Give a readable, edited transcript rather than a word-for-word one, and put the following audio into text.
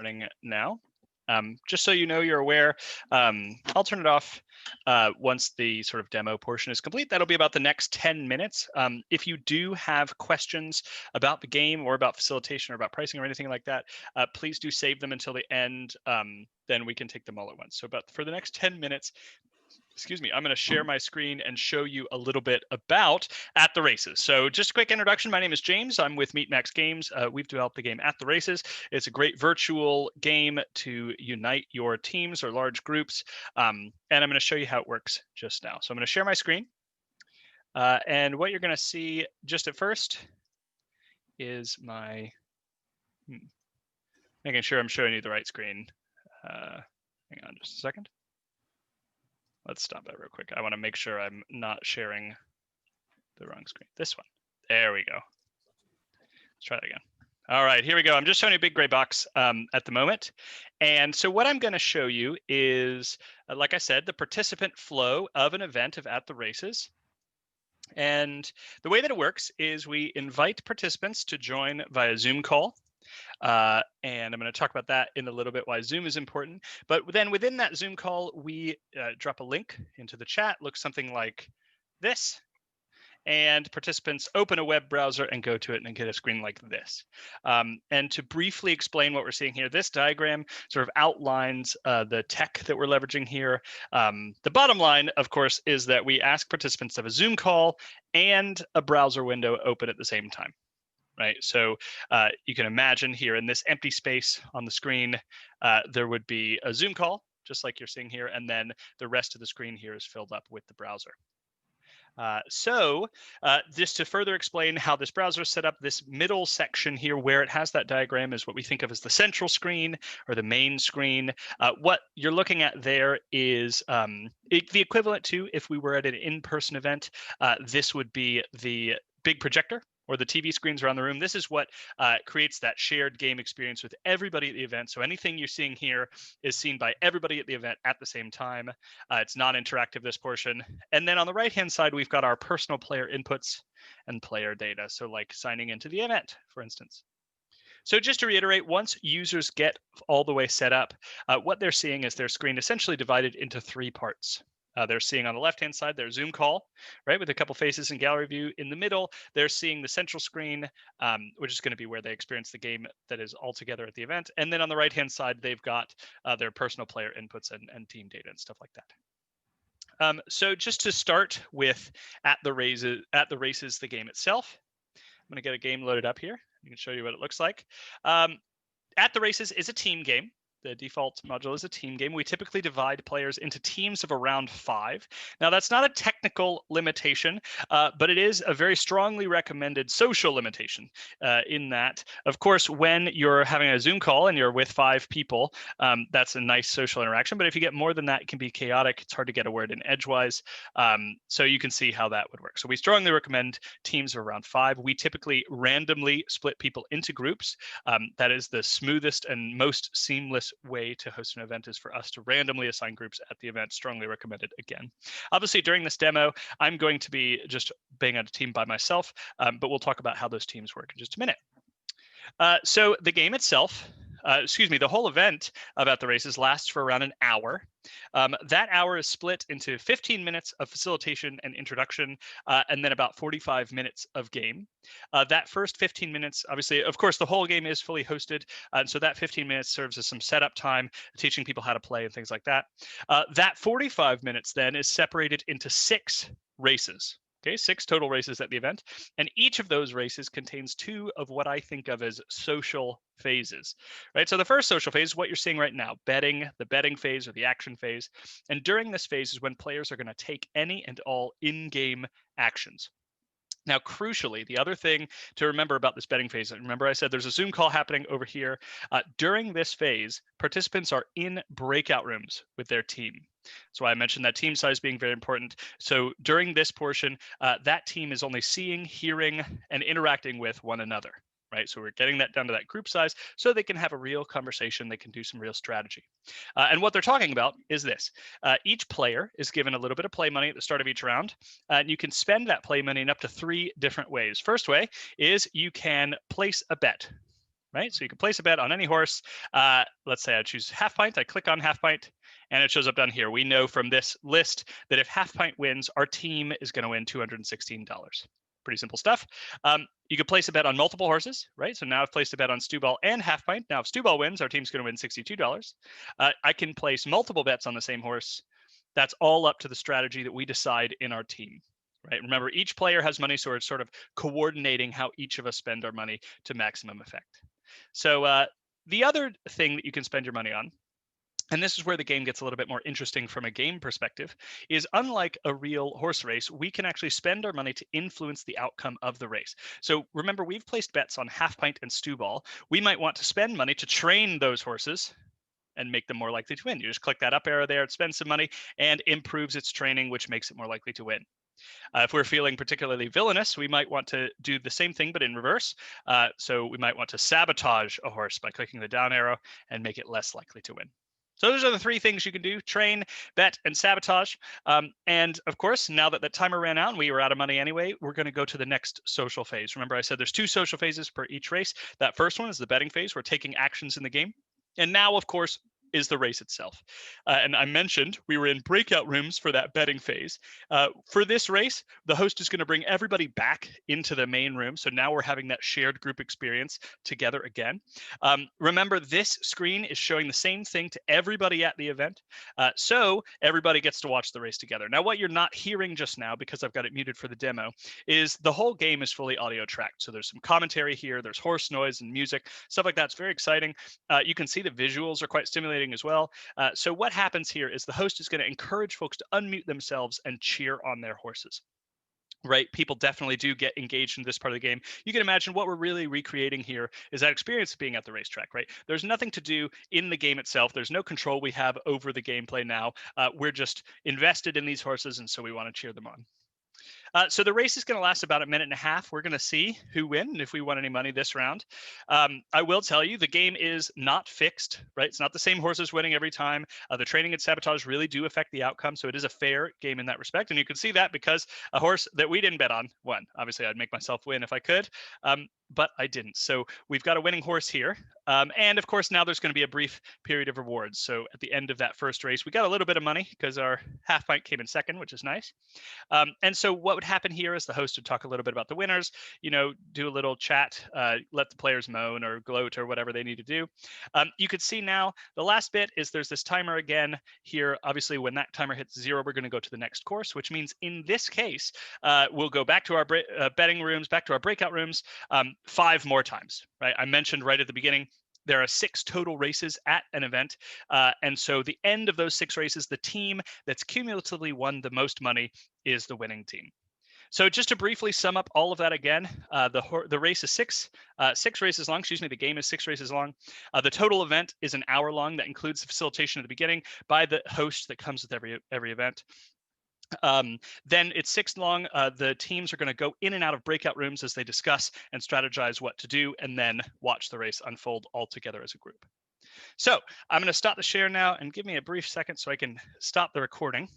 starting now. Just so you know, you're aware, I'll turn it off once the sort of demo portion is complete. That'll be about the next 10 minutes. If you do have questions about the game or about facilitation or about pricing or anything like that, please do save them until the end. Then we can take them all at once. So for the next 10 minutes, excuse me, I'm going to share my screen and show you a little bit about At the Races. So just a quick introduction. My name is James. I'm with MeetMax Games. We've developed the game At the Races. It's a great virtual game to unite your teams or large groups. And I'm going to show you how it works just now. So I'm going to share my screen. And what you're going to see just at first is my, making sure I'm showing you the right screen. Hang on just a second. Let's stop that real quick. I want to make sure I'm not sharing the wrong screen. This one. There we go. Let's try that again. All right, here we go. I'm just showing you a big gray box at the moment. And so what I'm going to show you is, like I said, the participant flow of an event of At the Races. And the way that it works is we invite participants to join via Zoom call. And I'm going to talk about that in a little bit, why Zoom is important. But then within that Zoom call, we drop a link into the chat, looks something like this. And participants open a web browser and go to it and get a screen like this. And to briefly explain what we're seeing here, this diagram sort of outlines the tech that we're leveraging here. The bottom line, of course, is that we ask participants to have a Zoom call and a browser window open at the same time. Right, so you can imagine here in this empty space on the screen, there would be a Zoom call, just like you're seeing here, and then the rest of the screen here is filled up with the browser. Just to further explain how this browser is set up, this middle section here where it has that diagram is what we think of as the central screen or the main screen. What you're looking at there is the equivalent to if we were at an in-person event. This would be the big projector or the TV screens around the room. This is what creates that shared game experience with everybody at the event. So anything you're seeing here is seen by everybody at the event at the same time. It's non-interactive, this portion. And then on the right-hand side, we've got our personal player inputs and player data. So like signing into the event, for instance. So just to reiterate, once users get all the way set up, what they're seeing is their screen essentially divided into 3 parts. They're seeing on the left-hand side their Zoom call, right, with a couple faces in gallery view. In the middle, they're seeing the central screen, which is going to be where they experience the game that is all together at the event. And then on the right-hand side, they've got their personal player inputs and team data and stuff like that. So just to start with At the Races, the game itself, I'm going to get a game loaded up here. I can show you what it looks like. At the Races is a team game. The default module is a team game. We typically divide players into teams of around 5. Now, that's not a technical limitation, but it is a very strongly recommended social limitation in that, of course, when you're having a Zoom call and you're with 5 people, that's a nice social interaction. But if you get more than that, it can be chaotic. It's hard to get a word in edgewise. So you can see how that would work. So we strongly recommend teams of around 5. We typically randomly split people into groups. That is the smoothest and most seamless way to host an event, is for us to randomly assign groups at the event. Strongly recommended again. Obviously, during this demo, I'm going to be just being on a team by myself, but we'll talk about how those teams work in just a minute. So the game itself, the whole event of At the Races lasts for around an hour. That hour is split into 15 minutes of facilitation and introduction, and then about 45 minutes of game. That first 15 minutes, obviously, of course, the whole game is fully hosted, and so that 15 minutes serves as some setup time, teaching people how to play and things like that. That 45 minutes then is separated into 6 races. Okay, 6 total races at the event, and each of those races contains 2 of what I think of as social phases, right? So the first social phase is what you're seeing right now, betting, the betting phase or the action phase. And during this phase is when players are going to take any and all in-game actions. Now, crucially, the other thing to remember about this betting phase, remember I said there's a Zoom call happening over here. During this phase, participants are in breakout rooms with their team. That's why I mentioned that team size being very important. So during this portion, that team is only seeing, hearing, and interacting with one another. Right, so we're getting that down to that group size so they can have a real conversation, they can do some real strategy. And what they're talking about is this. Each player is given a little bit of play money at the start of each round, and you can spend that play money in up to 3 different ways. First way is you can place a bet. right? So you can place a bet on any horse. Let's say I choose Half Pint. I click on Half Pint, and it shows up down here. We know from this list that if Half Pint wins, our team is going to win $216. Pretty simple stuff. You could place a bet on multiple horses, right? So now I've placed a bet on Stewball and Half Pint. Now, if Stewball wins, our team's going to win $62. I can place multiple bets on the same horse. That's all up to the strategy that we decide in our team, right? Remember, each player has money, so it's sort of coordinating how each of us spend our money to maximum effect. So the other thing that you can spend your money on, and this is where the game gets a little bit more interesting from a game perspective, is unlike a real horse race, we can actually spend our money to influence the outcome of the race. So remember, we've placed bets on Half Pint and Stewball. We might want to spend money to train those horses and make them more likely to win. You just click that up arrow there, it spends some money and improves its training, which makes it more likely to win. If we're feeling particularly villainous, we might want to do the same thing, but in reverse. So we might want to sabotage a horse by clicking the down arrow and make it less likely to win. So those are the three things you can do: train, bet, and sabotage. And of course, now that the timer ran out and we were out of money anyway, we're going to go to the next social phase. Remember, I said there's 2 social phases per each race. That first one is the betting phase. We're taking actions in the game. And now, of course, is the race itself. And I mentioned we were in breakout rooms for that betting phase. For this race, the host is going to bring everybody back into the main room. So now we're having that shared group experience together again. Remember, this screen is showing the same thing to everybody at the event. So everybody gets to watch the race together. Now, what you're not hearing just now, because I've got it muted for the demo, is the whole game is fully audio tracked. So there's some commentary here, there's horse noise and music, stuff like that. It's very exciting. You can see the visuals are quite stimulating as well. So what happens here is the host is going to encourage folks to unmute themselves and cheer on their horses. Right, people definitely do get engaged in this part of the game. You can imagine what we're really recreating here is that experience of being at the racetrack, right? There's nothing to do in the game itself. There's no control we have over the gameplay now. We're just invested in these horses, and so we want to cheer them on. So the race is going to last about 1.5 minutes. We're going to see who win and if we won any money this round. I will tell you, the game is not fixed, right? It's not the same horses winning every time. The training and sabotage really do affect the outcome. So it is a fair game in that respect. And you can see that because a horse that we didn't bet on won. Obviously, I'd make myself win if I could, but I didn't. So we've got a winning horse here. And of course, now there's going to be a brief period of rewards. So at the end of that first race, we got a little bit of money because our Half Pint came in second, which is nice. And so what would happen here is the host would talk a little bit about the winners, do a little chat, let the players moan or gloat or whatever they need to do. You could see now the last bit is there's this timer again here. Obviously, when that timer hits 0, we're going to go to the next course, which means in this case, we'll go back to our betting rooms, back to our breakout rooms 5 more times, right? I mentioned right at the beginning, there are 6 total races at an event. And so the end of those 6 races, the team that's cumulatively won the most money is the winning team. So just to briefly sum up all of that again, the race is 6 races long. Excuse me, the game is 6 races long. The total event is an hour long. That includes the facilitation at the beginning by the host that comes with every event. Then it's 6 long. The teams are going to go in and out of breakout rooms as they discuss and strategize what to do, and then watch the race unfold all together as a group. So I'm going to stop the share now and give me a brief second so I can stop the recording.